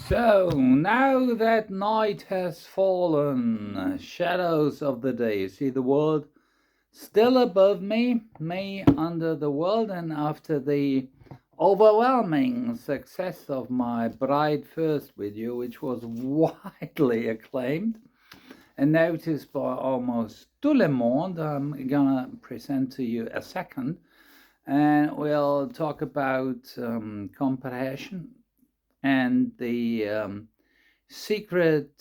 So now that night has fallen, shadows of the day, see the world still above me under the world, and after the overwhelming success of my Bride First video, which was widely acclaimed and noticed by almost tout le monde, I'm gonna present to you a second, and we'll talk about compression and the secret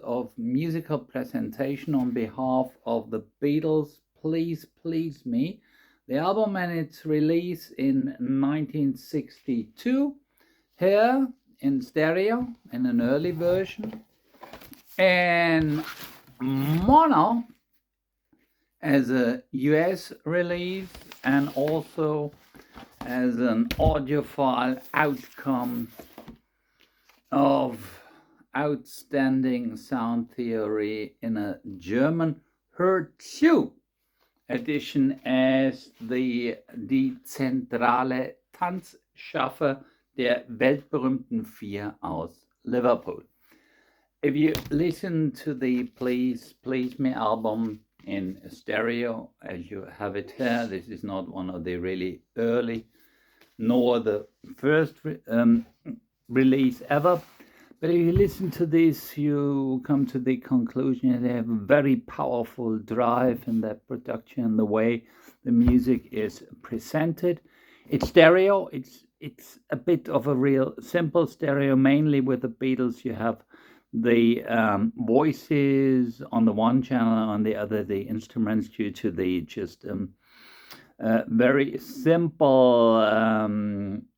of musical presentation on behalf of the Beatles, Please Please Me, the album and its release in 1962, here in stereo in an early version, and mono as a US release, and also as an audiophile outcome of outstanding sound theory in a German hörzu edition as die zentrale Tanzschaffe der weltberühmten Vier aus Liverpool. If you listen to the Please Please Me album in stereo as you have it here, this is not one of the really early nor the first release ever, but if you listen to this, you come to the conclusion that they have a very powerful drive in their production, the way the music is presented. It's stereo. It's a bit of a real simple stereo. Mainly with the Beatles, you have the voices on the one channel, on the other the instruments, due to the just very simple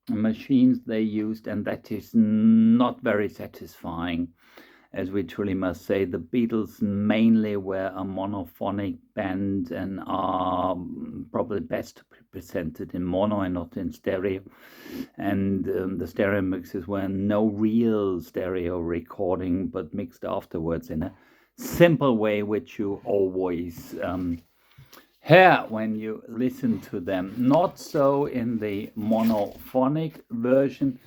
machines they used, and that is not very satisfying, as we truly must say. The Beatles mainly were a monophonic band and are probably best presented in mono and not in stereo, and the stereo mixes were no real stereo recording but mixed afterwards in a simple way, which you always hear when you listen to them. Not so in the monophonic version.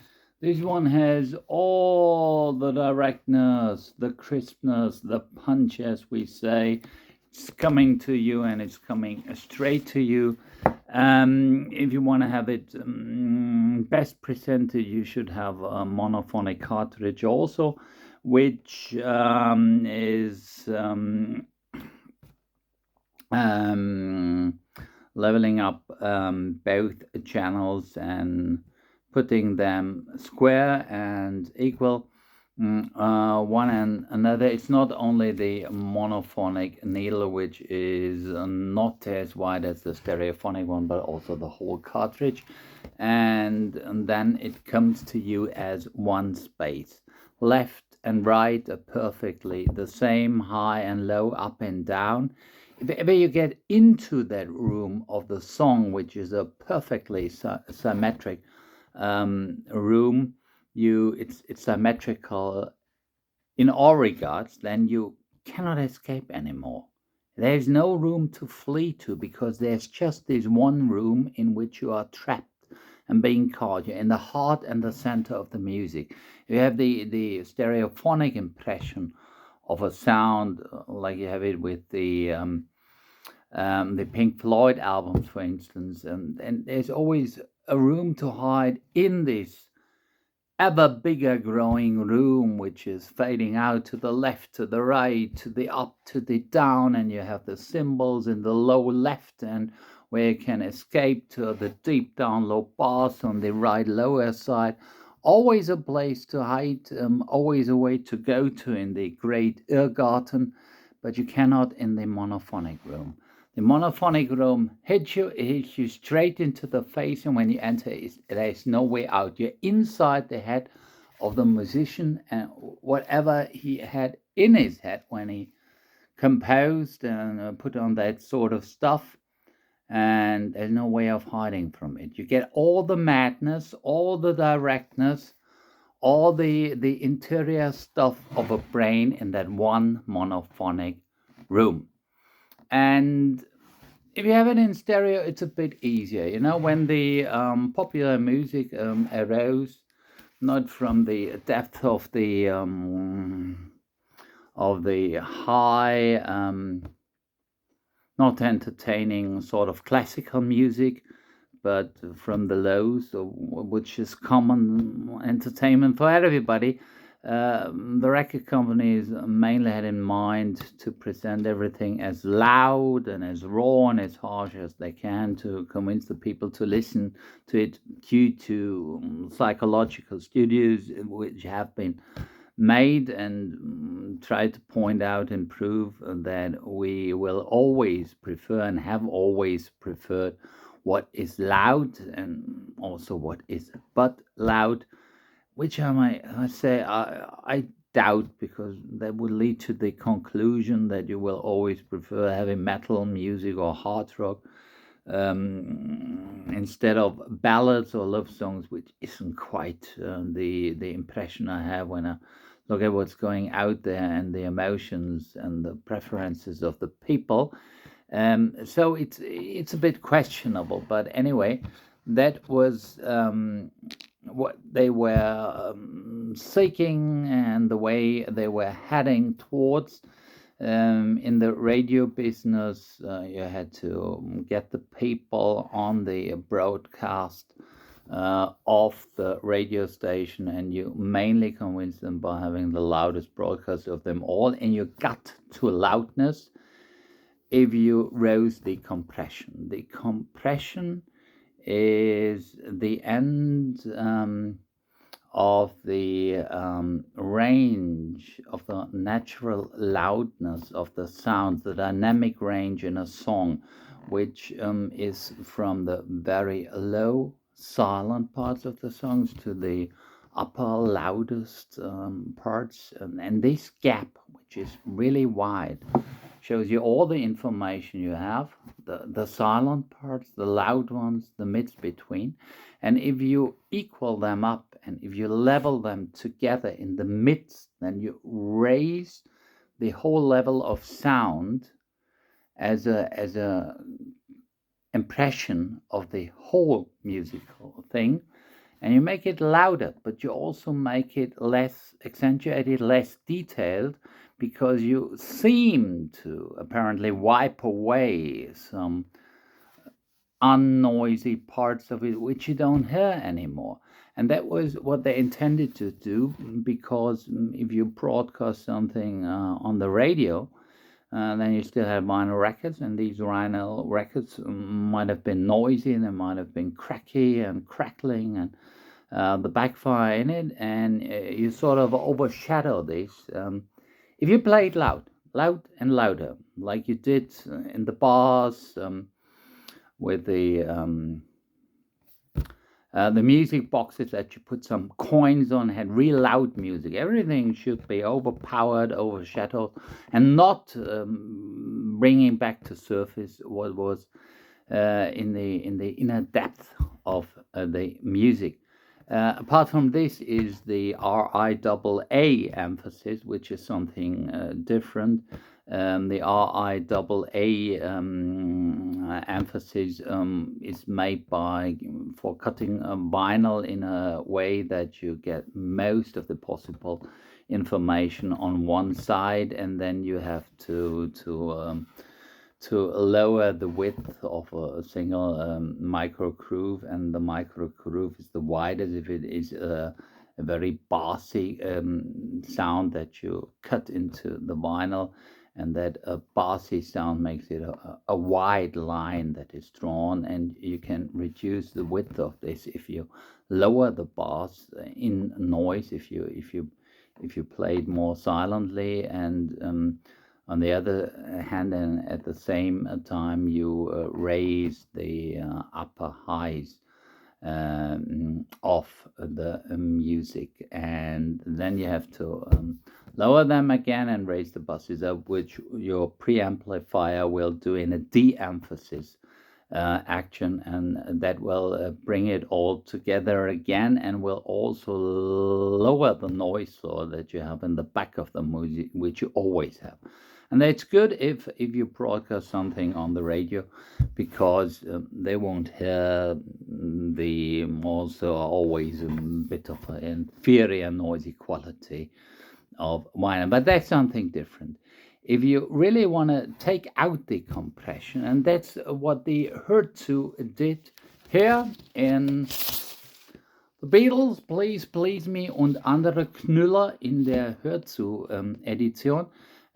This one has all the directness, the crispness, the punch, as we say. It's coming to you, and it's coming straight to you. If you want to have it best presented, you should have a monophonic cartridge also, which is leveling up both channels and putting them square and equal one and another. It's not only the monophonic needle, which is not as wide as the stereophonic one, but also the whole cartridge, and then it comes to you as one space. Left and right are perfectly the same, high and low, up and down. If ever you get into that room of the song, which is a perfectly symmetric room, it's symmetrical in all regards, then you cannot escape anymore. There's no room to flee to, because there's just this one room in which you are trapped and being caught. You're in the heart and the center of the music. You have the stereophonic impression of a sound, like you have it with the Pink Floyd albums, for instance, and there's always a room to hide in this ever bigger growing room, which is fading out to the left, to the right, to the up, to the down, and you have the cymbals in the low left, and where you can escape to the deep down low bass on the right lower side. Always a place to hide, always a way to go to in the great Irrgarten, but you cannot in the monophonic room. The monophonic room hits you straight into the face, and when you enter, there is no way out. You're inside the head of the musician, and whatever he had in his head when he composed and put on that sort of stuff, and there's no way of hiding from it. You get all the madness, all the directness, all the interior stuff of a brain in that one monophonic room. And if you have it in stereo, it's a bit easier. You know, when the popular music arose not from the depth of the high, not entertaining sort of classical music, but from the lows, which is common entertainment for everybody. The record companies mainly had in mind to present everything as loud and as raw and as harsh as they can to convince the people to listen to it, due to psychological studies which have been made and try to point out and prove that we will always prefer and have always preferred what is loud and also what is but loud, which I say I doubt, because that would lead to the conclusion that you will always prefer heavy metal music or hard rock instead of ballads or love songs, which isn't quite the impression I have when I look at what's going out there and the emotions and the preferences of the people. So it's a bit questionable, but anyway, that was what they were seeking and the way they were heading towards. In the radio business, you had to get the people on the broadcast of the radio station, and you mainly convince them by having the loudest broadcast of them all, and you got to loudness if you rose the compression. The compression is the end of the range of the natural loudness of the sound, the dynamic range in a song, which is from the very low silent parts of the songs to the upper loudest parts, and this gap, which is really wide, shows you all the information you have, the silent parts, the loud ones, the mids between. And if you equal them up and if you level them together in the midst, then you raise the whole level of sound as a impression of the whole musical thing, and you make it louder, but you also make it less accentuated, less detailed, because you seem to apparently wipe away some unnoisy parts of it which you don't hear anymore. And that was what they intended to do, because if you broadcast something on the radio, then you still have vinyl records, and these vinyl records might have been noisy, and they might have been cracky and crackling, and the backfire in it, and you sort of overshadow this. If you play it loud and louder, like you did in the bars with the music boxes that you put some coins on, had real loud music. Everything should be overpowered, overshadowed, and not bringing back to surface what was in the inner depth of the music. Apart from this is the RIAA emphasis, which is something different. The RIAA emphasis is made for cutting vinyl in a way that you get most of the possible information on one side, and then you have to lower the width of a single micro groove, and the micro groove is the widest if it is a very bassy sound that you cut into the vinyl, and that a bassy sound makes it a wide line that is drawn, and you can reduce the width of this if you lower the bass in noise, if you play it more silently, and on the other hand, and at the same time, you raise the upper highs of the music, and then you have to lower them again and raise the basses up, which your preamplifier will do in a de-emphasis action, and that will bring it all together again, and will also lower the noise floor that you have in the back of the music, which you always have. And it's good if you broadcast something on the radio, because they won't hear the also always a bit of an inferior noisy quality of vinyl. But that's something different. If you really want to take out the compression, and that's what the hörzu did here in The Beatles, Please Please Me und andere Knüller in der hörzu-Edition.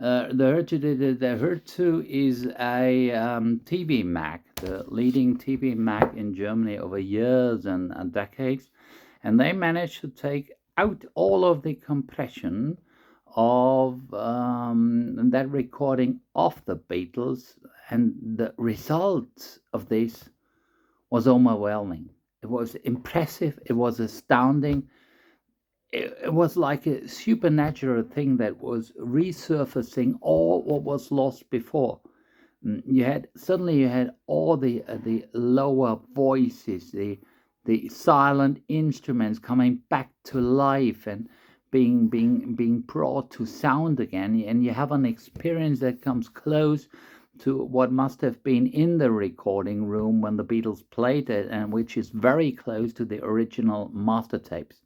The hörzu is a TV Mac, the leading TV Mac in Germany over years and decades, and they managed to take out all of the compression of that recording of the Beatles, and the result of this was overwhelming. It was impressive. It was astounding. It was like a supernatural thing that was resurfacing all what was lost before. You had all the lower voices, the silent instruments coming back to life and being brought to sound again, and you have an experience that comes close to what must have been in the recording room when the Beatles played it, and which is very close to the original master tapes.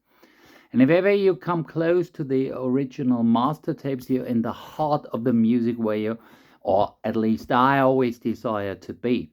And if ever you come close to the original master tapes, you're in the heart of the music, where you, or at least I always desire to be.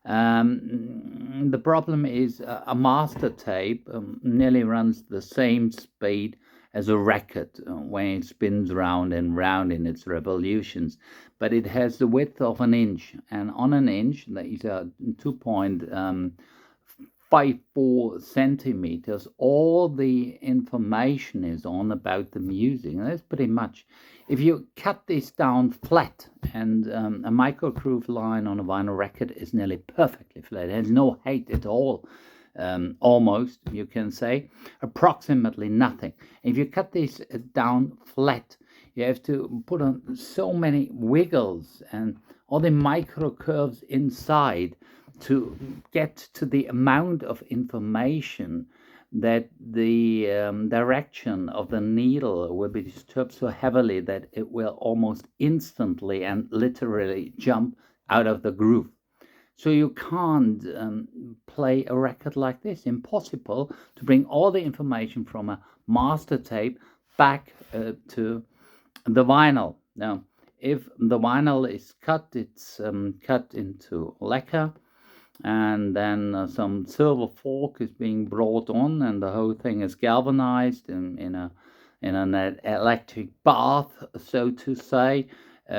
The problem is a master tape nearly runs the same speed as a record when it spins round and round in its revolutions, but it has the width of an inch, and on an inch, these are 2.54 centimeters, all the information is on about the music, and that's pretty much. If you cut this down flat, and a microgroove line on a vinyl record is nearly perfectly flat, it has no height at all, almost, you can say, approximately nothing. If you cut this down flat, you have to put on so many wiggles and all the micro curves inside to get to the amount of information that the direction of the needle will be disturbed so heavily that it will almost instantly and literally jump out of the groove. So you can't play a record like this. Impossible to bring all the information from a master tape back to the vinyl. Now, if the vinyl is cut, it's cut into lacquer, and then some silver fork is being brought on, and the whole thing is galvanized in an electric bath, so to say,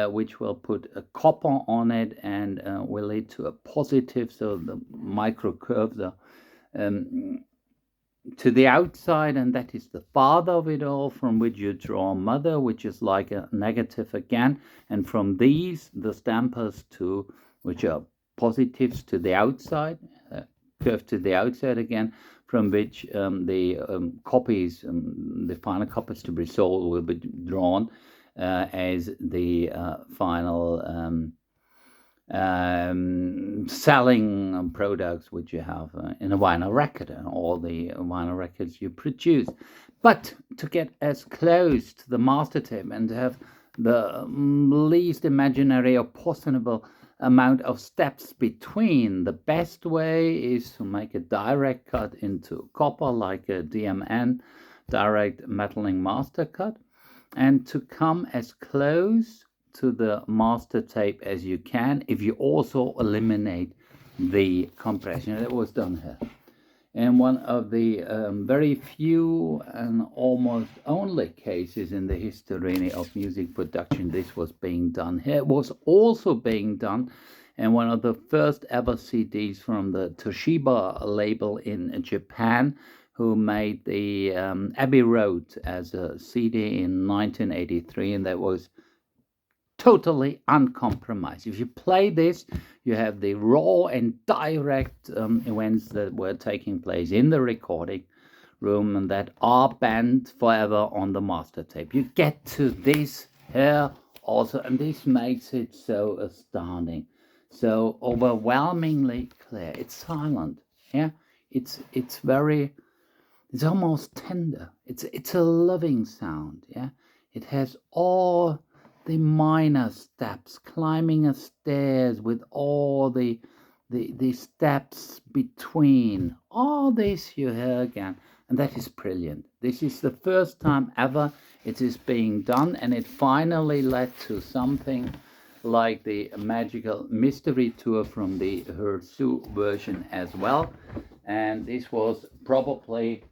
which will put a copper on it and will lead to a positive, so the micro curves are to the outside, and that is the father of it all, from which you draw a mother, which is like a negative again, and from these the stampers which are positives to the outside, curve to the outside again, from which the copies, the final copies to be sold, will be drawn as the final selling products which you have in a vinyl record and all the vinyl records you produce. But to get as close to the master tape and to have the least imaginary or possible amount of steps between, the best way is to make a direct cut into copper, like a DMN, direct metalling master cut, and to come as close to the master tape as you can, if you also eliminate the compression. That was done here. And one of the very few and almost only cases in the history of music production, this was being done here. It was also being done in one of the first ever CDs from the Toshiba label in Japan, who made the Abbey Road as a CD in 1983, and that was totally uncompromised. If you play this, you have the raw and direct events that were taking place in the recording room and that are banned forever on the master tape. You get to this here also, and this makes it so astounding, so overwhelmingly clear. It's silent, yeah. It's almost tender. It's a loving sound, yeah. It has all the minor steps, climbing a stairs with all the steps between. All this you hear again, and that is brilliant. This is the first time ever it is being done, and it finally led to something like the magical mystery tour from the hörzu version as well. And this was probably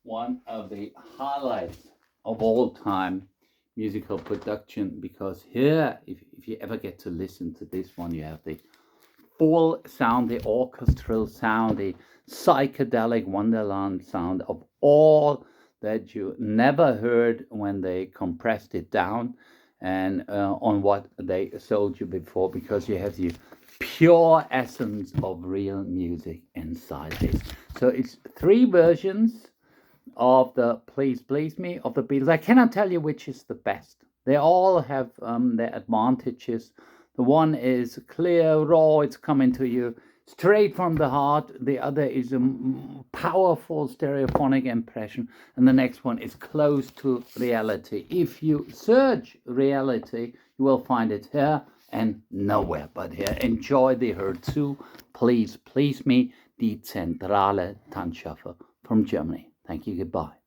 one of the highlights of all time musical production, because here, if you ever get to listen to this one, you have the full sound, the orchestral sound, the psychedelic wonderland sound of all that you never heard when they compressed it down and on what they sold you before, because you have the pure essence of real music inside this. So it's 3 versions of the Please Please Me of the Beatles. I cannot tell you which is the best. They all have their advantages. The one is clear, raw, it's coming to you straight from the heart. The other is a powerful stereophonic impression. And the next one is close to reality. If you search reality, you will find it here and nowhere but here. Enjoy the hörzu, Please Please Me, die zentrale Tanzschaffer from Germany. Thank you, goodbye.